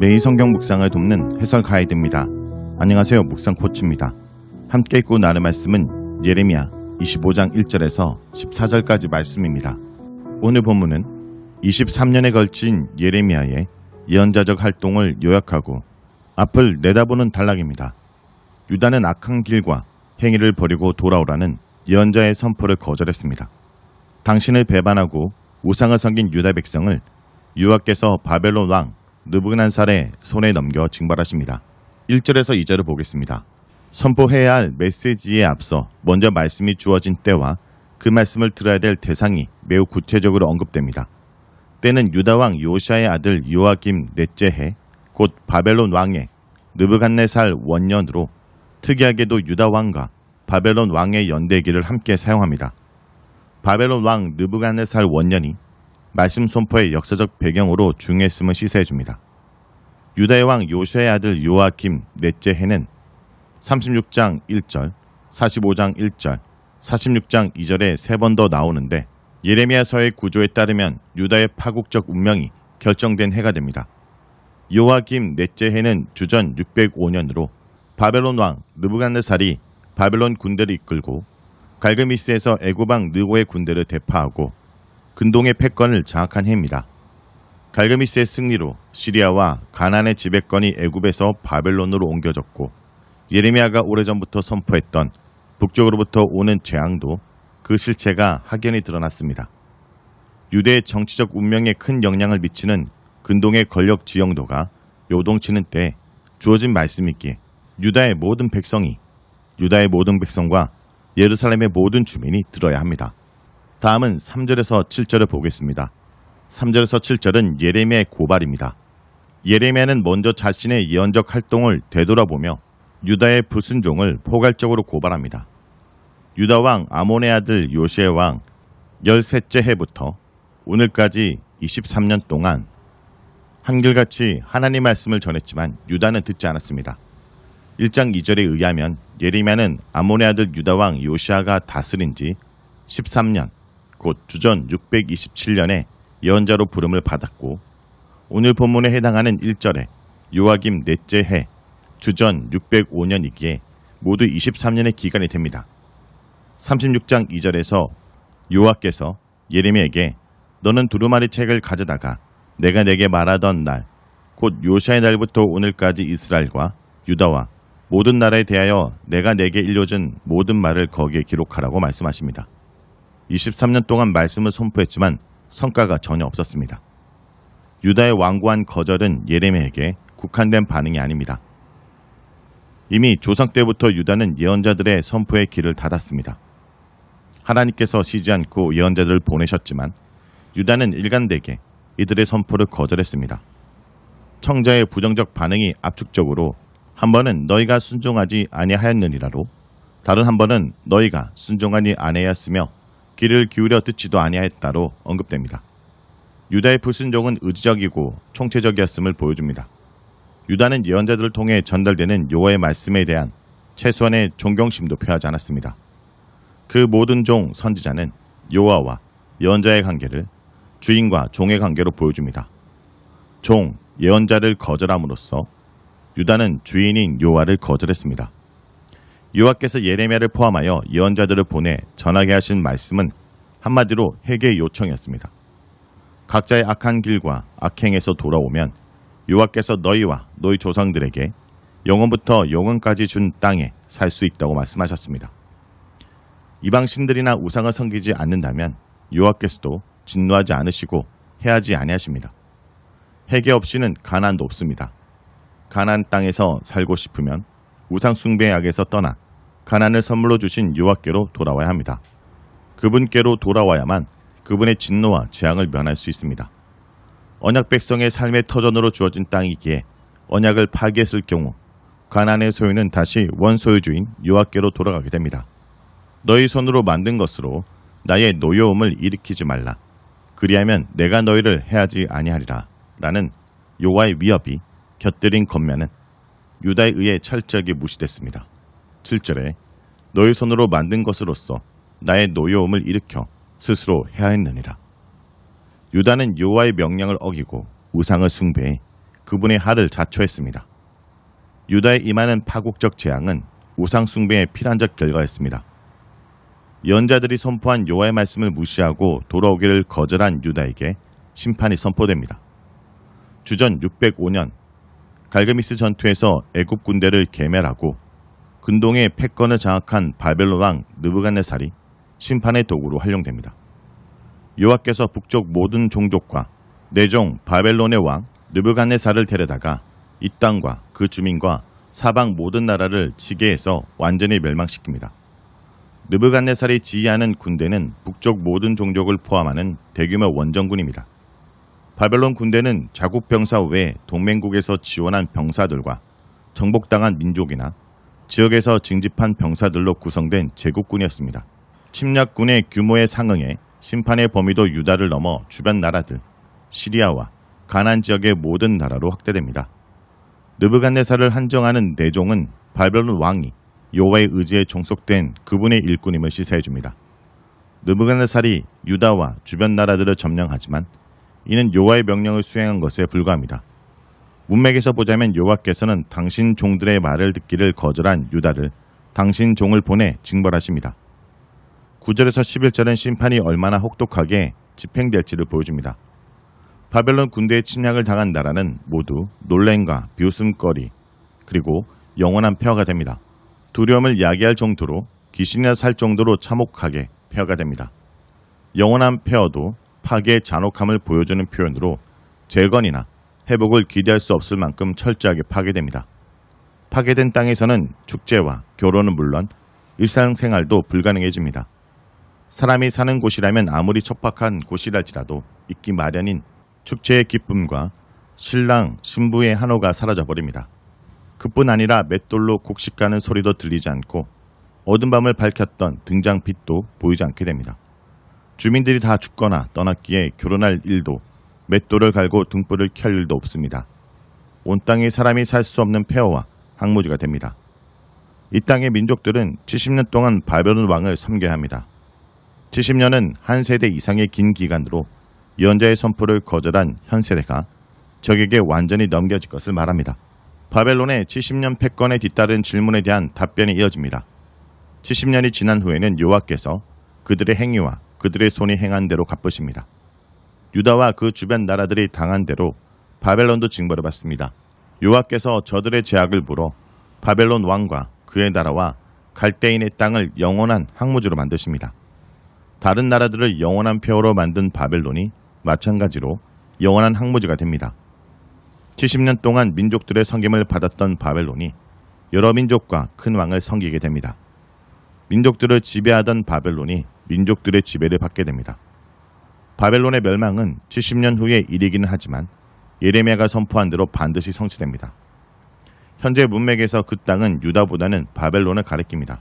매일 성경 묵상을 돕는 해설 가이드입니다. 안녕하세요. 묵상 코치입니다. 함께 읽고 나눌 말씀은 예레미야 25장 1절에서 14절까지 말씀입니다. 오늘 본문은 23년에 걸친 예레미야의 예언자적 활동을 요약하고 앞을 내다보는 단락입니다. 유다는 악한 길과 행위를 버리고 돌아오라는 예언자의 선포를 거절했습니다. 당신을 배반하고 우상을 섬긴 유다 백성을 여호와께서 바벨론 왕 느부갓네살의 손에 넘겨 징벌하십니다. 1절에서 2절을 보겠습니다. 선포해야 할 메시지에 앞서 먼저 말씀이 주어진 때와 그 말씀을 들어야 될 대상이 매우 구체적으로 언급됩니다. 때는 유다 왕 요시아의 아들 요아김 넷째 해, 곧 바벨론 왕의 느부갓네살 원년으로 특이하게도 유다 왕과 바벨론 왕의 연대기를 함께 사용합니다. 바벨론 왕 느부갓네살 원년이 말씀 선포의 역사적 배경으로 중요했음을 시사해줍니다. 유다의 왕 요시아의 아들 요아김 넷째 해는 36장 1절, 45장 1절, 46장 2절에 3번 더 나오는데 예레미야서의 구조에 따르면 유다의 파국적 운명이 결정된 해가 됩니다. 요아김 넷째 해는 주전 605년으로 바벨론 왕 느부갓네살이 바벨론 군대를 이끌고 갈그미스에서 애굽 왕 느고의 군대를 대파하고 근동의 패권을 장악한 해입니다. 갈그미스의 승리로 시리아와 가나안의 지배권이 애굽에서 바벨론으로 옮겨졌고 예레미야가 오래전부터 선포했던 북쪽으로부터 오는 재앙도 그 실체가 확연히 드러났습니다. 유대의 정치적 운명에 큰 영향을 미치는 근동의 권력 지형도가 요동치는 때에 주어진 말씀이기에 유다의 모든 백성과 예루살렘의 모든 주민이 들어야 합니다. 다음은 3절에서 7절을 보겠습니다. 3절에서 7절은 예레미야의 고발입니다. 예레미야는 먼저 자신의 예언적 활동을 되돌아보며 유다의 불순종을 포괄적으로 고발합니다. 유다 왕 아몬의 아들 요시의 왕 13째 해부터 오늘까지 23년 동안 한결같이 하나님 말씀을 전했지만 유다는 듣지 않았습니다. 1장 2절에 의하면 예레미야는 아몬의 아들 유다 왕 요시아가 다스린 지 13년, 곧 주전 627년에 예언자로 부름을 받았고 오늘 본문에 해당하는 1절에 요아김 넷째 해, 주전 605년이기에 모두 23년의 기간이 됩니다. 36장 2절에서 여호와께서 예레미야에게 너는 두루마리 책을 가져다가 내가 내게 말하던 날, 곧 요시아의 날부터 오늘까지 이스라엘과 유다와 모든 나라에 대하여 내가 내게 일려준 모든 말을 거기에 기록하라고 말씀하십니다. 23년 동안 말씀을 선포했지만 성과가 전혀 없었습니다. 유다의 완고한 거절은 예레미야에게 국한된 반응이 아닙니다. 이미 조상 때부터 유다는 예언자들의 선포의 길을 닫았습니다. 하나님께서 쉬지 않고 예언자들을 보내셨지만 유다는 일관되게 이들의 선포를 거절했습니다. 청자의 부정적 반응이 압축적으로 한 번은 너희가 순종하지 아니하였느니라로 다른 한 번은 너희가 순종하지 아니하였으며 귀를 기울여 듣지도 아니하였다로 언급됩니다. 유다의 불순종은 의지적이고 총체적이었음을 보여줍니다. 유다는 예언자들을 통해 전달되는 여호와의 말씀에 대한 최소한의 존경심도 표하지 않았습니다. 그 모든 종 선지자는 여호와와 예언자의 관계를 주인과 종의 관계로 보여줍니다. 종, 예언자를 거절함으로써 유다는 주인인 여호와를 거절했습니다. 여호와께서 예레미야를 포함하여 예언자들을 보내 전하게 하신 말씀은 한마디로 회개의 요청이었습니다. 각자의 악한 길과 악행에서 돌아오면 여호와께서 너희와 너희 조상들에게 영원부터 영원까지 준 땅에 살 수 있다고 말씀하셨습니다. 이방 신들이나 우상을 섬기지 않는다면 여호와께서도 진노하지 않으시고 해하지 아니하십니다. 회개 없이는 가나안도 없습니다. 가나안 땅에서 살고 싶으면 우상 숭배의 악에서 떠나 가나안을 선물로 주신 여호와께로 돌아와야 합니다. 그분께로 돌아와야만 그분의 진노와 재앙을 면할 수 있습니다. 언약 백성의 삶의 터전으로 주어진 땅이기에 언약을 파기했을 경우 가나안의 소유는 다시 원소유주인 여호와께로 돌아가게 됩니다. 너희 손으로 만든 것으로 나의 노여움을 일으키지 말라. 그리하면 내가 너희를 해하지 아니하리라. 라는 여호와의 위협이 곁들인 겉면은 유다에 의해 철저하게 무시됐습니다. 7절에 너희 손으로 만든 것으로서 나의 노여움을 일으켜 스스로 해하였느니라. 유다는 여호와의 명령을 어기고 우상을 숭배해 그분의 하를 자초했습니다. 유다의 임하는 파국적 재앙은 우상 숭배의 필연적 결과였습니다. 예언자들이 선포한 여호와의 말씀을 무시하고 돌아오기를 거절한 유다에게 심판이 선포됩니다. 주전 605년 갈그미스 전투에서 애굽 군대를 괴멸하고 근동의 패권을 장악한 바벨론 왕 느부갓네살이 심판의 도구로 활용됩니다. 여호와께서 북쪽 모든 종족과 내종 바벨론의 왕 느부갓네살을 데려다가 이 땅과 그 주민과 사방 모든 나라를 지게해서 완전히 멸망시킵니다. 느부갓네살이 지휘하는 군대는 북쪽 모든 종족을 포함하는 대규모 원정군입니다. 바벨론 군대는 자국 병사 외에 동맹국에서 지원한 병사들과 정복당한 민족이나 지역에서 징집한 병사들로 구성된 제국군이었습니다. 침략군의 규모에 상응해 심판의 범위도 유다를 넘어 주변 나라들, 시리아와 가나안 지역의 모든 나라로 확대됩니다. 느부갓네살을 한정하는 내종은 바벨론 왕이 여호와의 의지에 종속된 그분의 일꾼임을 시사해줍니다. 느부갓네살이 유다와 주변 나라들을 점령하지만 이는 여호와의 명령을 수행한 것에 불과합니다. 문맥에서 보자면 여호와께서는 당신 종들의 말을 듣기를 거절한 유다를 당신 종을 보내 징벌하십니다. 9절에서 11절은 심판이 얼마나 혹독하게 집행될지를 보여줍니다. 바벨론 군대의 침략을 당한 나라는 모두 놀램과 비웃음거리 그리고 영원한 폐허가 됩니다. 두려움을 야기할 정도로 귀신이나 살 정도로 참혹하게 폐허가 됩니다. 영원한 폐허도 파괴의 잔혹함을 보여주는 표현으로 재건이나 회복을 기대할 수 없을 만큼 철저하게 파괴됩니다. 파괴된 땅에서는 축제와 결혼은 물론 일상생활도 불가능해집니다. 사람이 사는 곳이라면 아무리 척박한 곳이랄지라도 있기 마련인 축제의 기쁨과 신랑, 신부의 한호가 사라져버립니다. 그뿐 아니라 맷돌로 곡식 가는 소리도 들리지 않고 어두운 밤을 밝혔던 등장빛도 보이지 않게 됩니다. 주민들이 다 죽거나 떠났기에 결혼할 일도 맷돌을 갈고 등불을 켤 일도 없습니다. 온 땅에 사람이 살 수 없는 폐허와 황무지가 됩니다. 이 땅의 민족들은 70년 동안 바벨론 왕을 섬겨야 합니다. 70년은 한 세대 이상의 긴 기간으로 예언자의 선포를 거절한 현 세대가 적에게 완전히 넘겨질 것을 말합니다. 바벨론의 70년 패권에 뒤따른 질문에 대한 답변이 이어집니다. 70년이 지난 후에는 여호와께서 그들의 행위와 그들의 손이 행한 대로 갚으십니다. 유다와 그 주변 나라들이 당한 대로 바벨론도 징벌을 받습니다. 여호와께서 저들의 죄악을 물어 바벨론 왕과 그의 나라와 갈대인의 땅을 영원한 황무지로 만드십니다. 다른 나라들을 영원한 폐허로 만든 바벨론이 마찬가지로 영원한 황무지가 됩니다. 70년 동안 민족들의 섬김을 받았던 바벨론이 여러 민족과 큰 왕을 섬기게 됩니다. 민족들을 지배하던 바벨론이 민족들의 지배를 받게 됩니다. 바벨론의 멸망은 70년 후의 일이기는 하지만 예레미야가 선포한 대로 반드시 성취됩니다. 현재 문맥에서 그 땅은 유다보다는 바벨론을 가리킵니다.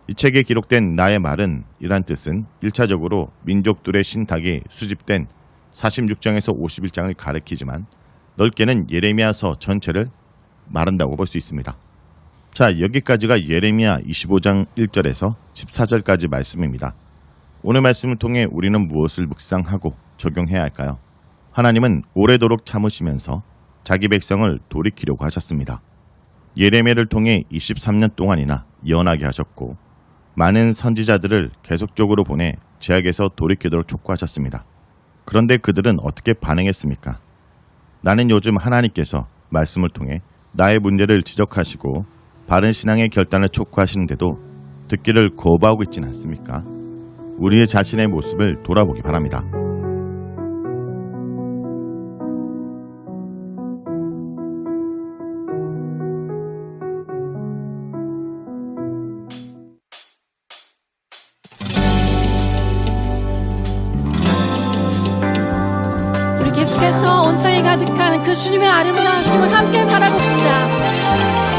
이 책에 기록된 나의 말은 이란 뜻은 1차적으로 민족들의 신탁이 수집된 46장에서 51장을 가리키지만 넓게는 예레미야서 전체를 말한다고 볼 수 있습니다. 자, 여기까지가 예레미야 25장 1절에서 14절까지 말씀입니다. 오늘 말씀을 통해 우리는 무엇을 묵상하고 적용해야 할까요? 하나님은 오래도록 참으시면서 자기 백성을 돌이키려고 하셨습니다. 예레미야를 통해 23년 동안이나 예언하게 하셨고 많은 선지자들을 계속적으로 보내 죄악에서 돌이키도록 촉구하셨습니다. 그런데 그들은 어떻게 반응했습니까? 나는 요즘 하나님께서 말씀을 통해 나의 문제를 지적하시고 바른 신앙의 결단을 촉구하시는데도 듣기를 거부하고 있지는 않습니까? 우리의 자신의 모습을 돌아보기 바랍니다. 우리 계속해서 온 땅에 가득한 그 주님의 아름다우심을 함께 바라봅시다.